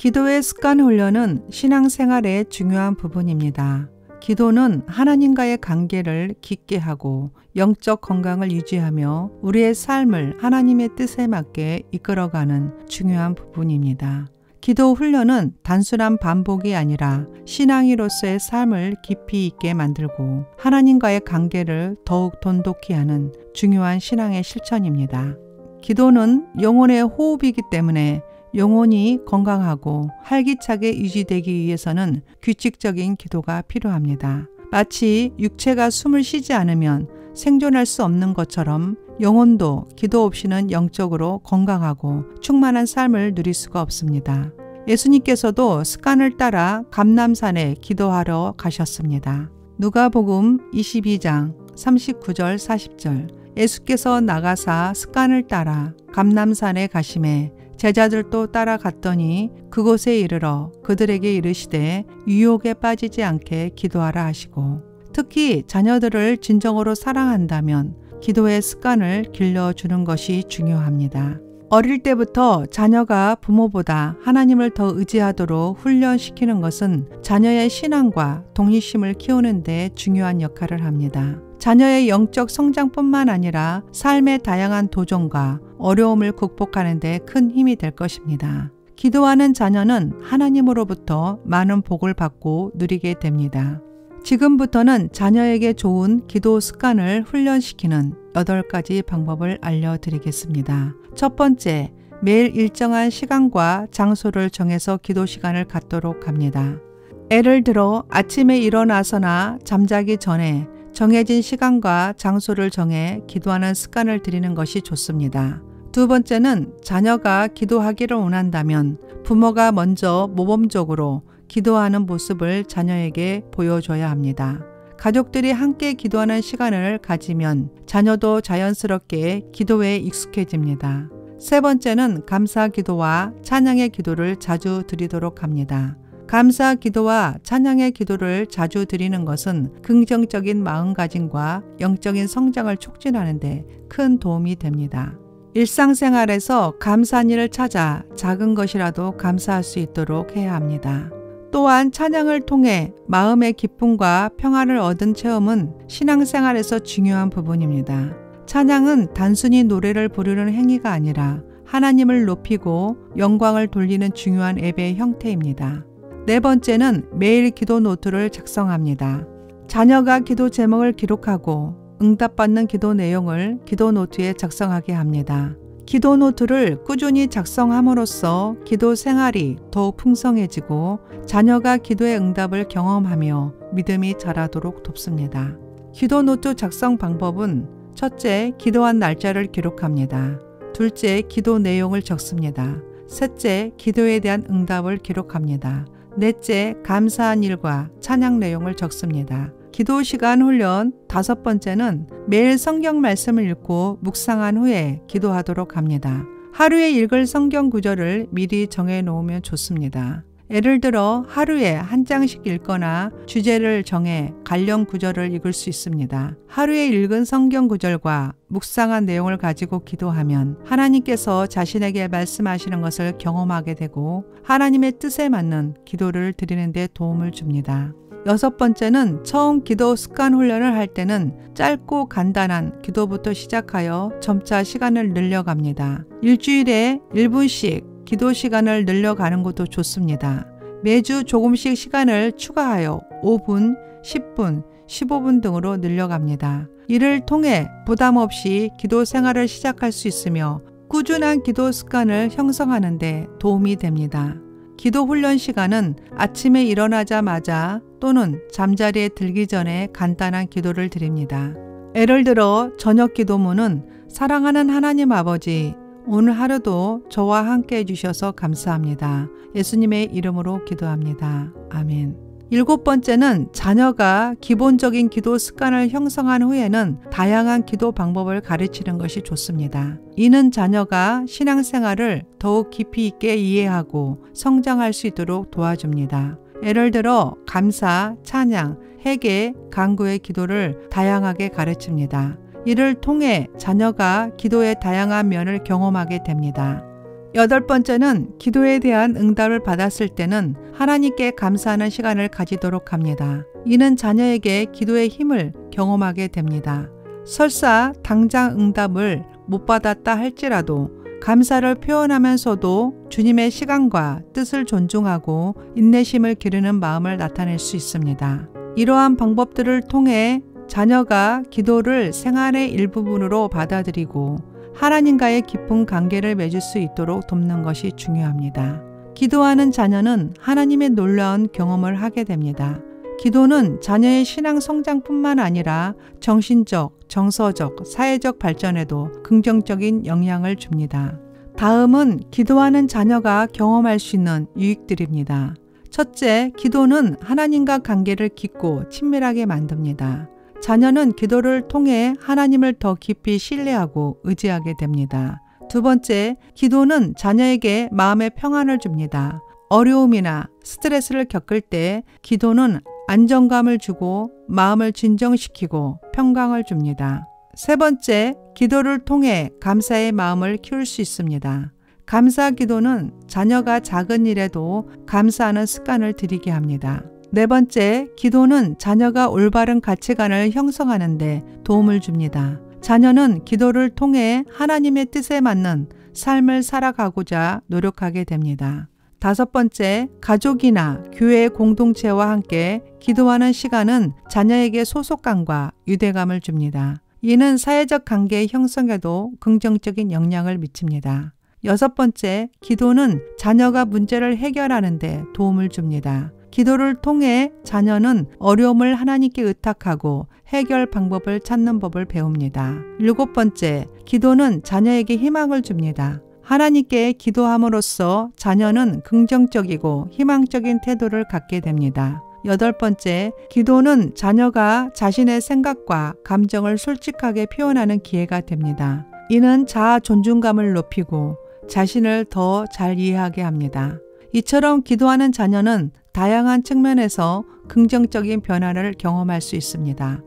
기도의 습관 훈련은 신앙생활의 중요한 부분입니다. 기도는 하나님과의 관계를 깊게 하고 영적 건강을 유지하며 우리의 삶을 하나님의 뜻에 맞게 이끌어가는 중요한 부분입니다. 기도 훈련은 단순한 반복이 아니라 신앙인으로서의 삶을 깊이 있게 만들고 하나님과의 관계를 더욱 돈독히 하는 중요한 신앙의 실천입니다. 기도는 영혼의 호흡이기 때문에 영혼이 건강하고 활기차게 유지되기 위해서는 규칙적인 기도가 필요합니다. 마치 육체가 숨을 쉬지 않으면 생존할 수 없는 것처럼 영혼도 기도 없이는 영적으로 건강하고 충만한 삶을 누릴 수가 없습니다. 예수님께서도 습관을 따라 감람산에 기도하러 가셨습니다. 누가복음 22장 39절 40절 예수께서 나가사 습관을 따라 감람산에 가시매 제자들도 따라갔더니 그곳에 이르러 그들에게 이르시되 유혹에 빠지지 않게 기도하라 하시고, 특히 자녀들을 진정으로 사랑한다면 기도의 습관을 길러주는 것이 중요합니다. 어릴 때부터 자녀가 부모보다 하나님을 더 의지하도록 훈련시키는 것은 자녀의 신앙과 독립심을 키우는 데 중요한 역할을 합니다. 자녀의 영적 성장뿐만 아니라 삶의 다양한 도전과 어려움을 극복하는 데 큰 힘이 될 것입니다. 기도하는 자녀는 하나님으로부터 많은 복을 받고 누리게 됩니다. 지금부터는 자녀에게 좋은 기도 습관을 훈련시키는 8가지 방법을 알려드리겠습니다. 첫 번째, 매일 일정한 시간과 장소를 정해서 기도 시간을 갖도록 합니다. 예를 들어 아침에 일어나서나 잠자기 전에 정해진 시간과 장소를 정해 기도하는 습관을 들이는 것이 좋습니다. 두 번째는 자녀가 기도하기를 원한다면 부모가 먼저 모범적으로 기도하는 모습을 자녀에게 보여줘야 합니다. 가족들이 함께 기도하는 시간을 가지면 자녀도 자연스럽게 기도에 익숙해집니다. 세 번째는 감사 기도와 찬양의 기도를 자주 드리도록 합니다. 감사 기도와 찬양의 기도를 자주 드리는 것은 긍정적인 마음가짐과 영적인 성장을 촉진하는 데 큰 도움이 됩니다. 일상생활에서 감사한 일을 찾아 작은 것이라도 감사할 수 있도록 해야 합니다. 또한 찬양을 통해 마음의 기쁨과 평안을 얻은 체험은 신앙생활에서 중요한 부분입니다. 찬양은 단순히 노래를 부르는 행위가 아니라 하나님을 높이고 영광을 돌리는 중요한 예배의 형태입니다. 네 번째는 매일 기도 노트를 작성합니다. 자녀가 기도 제목을 기록하고 응답받는 기도 내용을 기도 노트에 작성하게 합니다. 기도 노트를 꾸준히 작성함으로써 기도 생활이 더욱 풍성해지고 자녀가 기도의 응답을 경험하며 믿음이 자라도록 돕습니다. 기도 노트 작성 방법은 첫째, 기도한 날짜를 기록합니다. 둘째, 기도 내용을 적습니다. 셋째, 기도에 대한 응답을 기록합니다. 넷째, 감사한 일과 찬양 내용을 적습니다. 기도 시간 훈련 다섯 번째는 매일 성경 말씀을 읽고 묵상한 후에 기도하도록 합니다. 하루에 읽을 성경 구절을 미리 정해 놓으면 좋습니다. 예를 들어 하루에 한 장씩 읽거나 주제를 정해 관련 구절을 읽을 수 있습니다. 하루에 읽은 성경 구절과 묵상한 내용을 가지고 기도하면 하나님께서 자신에게 말씀하시는 것을 경험하게 되고 하나님의 뜻에 맞는 기도를 드리는 데 도움을 줍니다. 여섯 번째는 처음 기도 습관 훈련을 할 때는 짧고 간단한 기도부터 시작하여 점차 시간을 늘려갑니다. 일주일에 1분씩 기도 시간을 늘려가는 것도 좋습니다. 매주 조금씩 시간을 추가하여 5분, 10분, 15분 등으로 늘려갑니다. 이를 통해 부담 없이 기도 생활을 시작할 수 있으며 꾸준한 기도 습관을 형성하는 데 도움이 됩니다. 기도 훈련 시간은 아침에 일어나자마자 또는 잠자리에 들기 전에 간단한 기도를 드립니다. 예를 들어 저녁 기도문은 사랑하는 하나님 아버지, 오늘 하루도 저와 함께 해주셔서 감사합니다. 예수님의 이름으로 기도합니다. 아멘. 일곱 번째는 자녀가 기본적인 기도 습관을 형성한 후에는 다양한 기도 방법을 가르치는 것이 좋습니다. 이는 자녀가 신앙생활을 더욱 깊이 있게 이해하고 성장할 수 있도록 도와줍니다. 예를 들어 감사, 찬양, 회개, 간구의 기도를 다양하게 가르칩니다. 이를 통해 자녀가 기도의 다양한 면을 경험하게 됩니다. 8번째는 기도에 대한 응답을 받았을 때는 하나님께 감사하는 시간을 가지도록 합니다. 이는 자녀에게 기도의 힘을 경험하게 됩니다. 설사 당장 응답을 못 받았다 할지라도 감사를 표현하면서도 주님의 시간과 뜻을 존중하고 인내심을 기르는 마음을 나타낼 수 있습니다. 이러한 방법들을 통해 자녀가 기도를 생활의 일부분으로 받아들이고 하나님과의 깊은 관계를 맺을 수 있도록 돕는 것이 중요합니다. 기도하는 자녀는 하나님의 놀라운 경험을 하게 됩니다. 기도는 자녀의 신앙 성장뿐만 아니라 정신적, 정서적, 사회적 발전에도 긍정적인 영향을 줍니다. 다음은 기도하는 자녀가 경험할 수 있는 유익들입니다. 첫째, 기도는 하나님과 관계를 깊고 친밀하게 만듭니다. 자녀는 기도를 통해 하나님을 더 깊이 신뢰하고 의지하게 됩니다. 두 번째, 기도는 자녀에게 마음의 평안을 줍니다. 어려움이나 스트레스를 겪을 때 기도는 안정감을 주고 마음을 진정시키고 평강을 줍니다. 세 번째, 기도를 통해 감사의 마음을 키울 수 있습니다. 감사 기도는 자녀가 작은 일에도 감사하는 습관을 들이게 합니다. 네 번째, 기도는 자녀가 올바른 가치관을 형성하는 데 도움을 줍니다. 자녀는 기도를 통해 하나님의 뜻에 맞는 삶을 살아가고자 노력하게 됩니다. 다섯 번째, 가족이나 교회 공동체와 함께 기도하는 시간은 자녀에게 소속감과 유대감을 줍니다. 이는 사회적 관계의 형성에도 긍정적인 영향을 미칩니다. 여섯 번째, 기도는 자녀가 문제를 해결하는 데 도움을 줍니다. 기도를 통해 자녀는 어려움을 하나님께 의탁하고 해결 방법을 찾는 법을 배웁니다. 일곱 번째, 기도는 자녀에게 희망을 줍니다. 하나님께 기도함으로써 자녀는 긍정적이고 희망적인 태도를 갖게 됩니다. 여덟 번째, 기도는 자녀가 자신의 생각과 감정을 솔직하게 표현하는 기회가 됩니다. 이는 자아 존중감을 높이고 자신을 더 잘 이해하게 합니다. 이처럼 기도하는 자녀는 다양한 측면에서 긍정적인 변화를 경험할 수 있습니다.